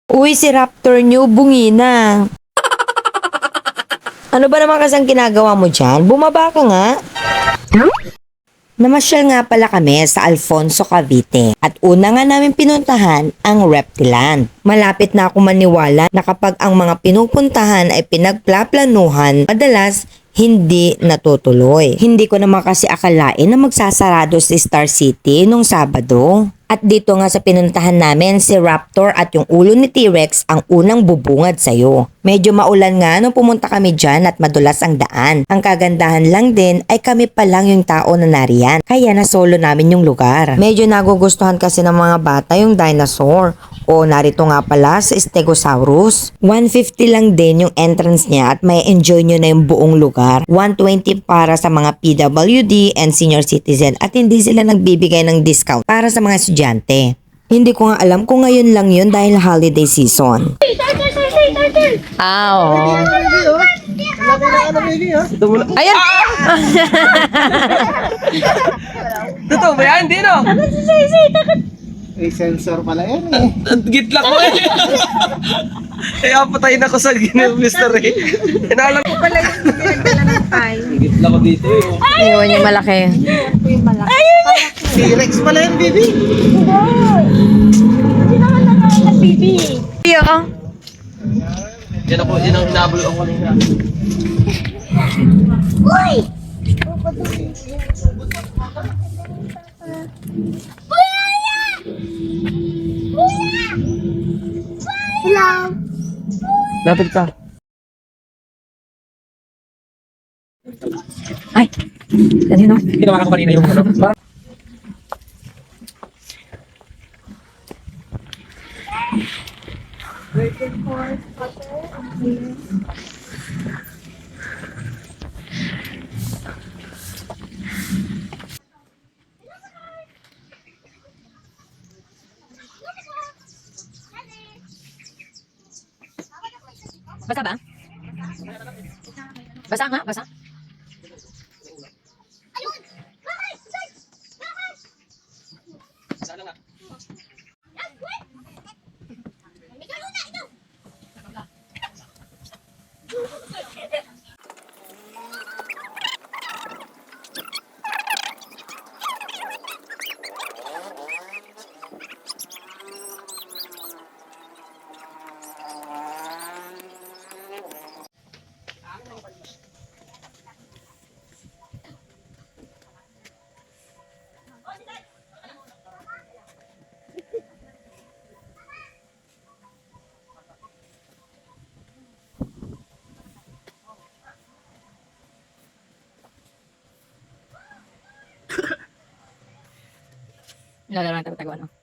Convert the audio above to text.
Uy, si Raptor nyo, bungi na. Ano ba naman kasang ginagawa mo dyan? Bumaba ka nga. Namasyal nga pala kami sa Alfonso, Cavite at una nga namin pinuntahan ang Reptiland. Malapit na ako maniwala na kapag ang mga pinupuntahan ay pinagplaplanuhan, madalas hindi natutuloy. Hindi ko naman kasi akalain na magsasarado si Star City nung Sabado. At dito nga sa pinuntahan namin, si Raptor at yung ulo ni T-Rex ang unang bubungad sa'yo. Medyo maulan nga nung pumunta kami dyan at madulas ang daan. Ang kagandahan lang din ay kami pa lang yung tao na nariyan. Kaya na solo namin yung lugar. Medyo nagugustuhan kasi ng mga bata yung dinosaur. O narito nga pala sa Stegosaurus. 150 lang din yung entrance niya at may enjoy nyo na yung buong lugar. 120 para sa mga PWD and senior citizen at hindi sila nagbibigay ng discount para sa mga estudyante. Hindi ko nga alam kung ngayon lang yun dahil holiday season. Oo. Ayan! Totoo ba yan? Hindi no? May sensor pala yan eh. Gitlak ko eh. Kaya patayin ako sa Mr. Ray. Inalam ko pala yung pinagdala ng pie. Gitlak ko dito eh. Iwan niya malaki. T-Rex pala yan, baby. Hindi naman na baby. Iyo. Yan ako, yun ang hinabol ako kanina. Uy! Hello! Lapit ka. Ay! Kanino? Ginawa ko kanina yung parang Basa ba? Basa nga, basa. Lalaro na tayo, no?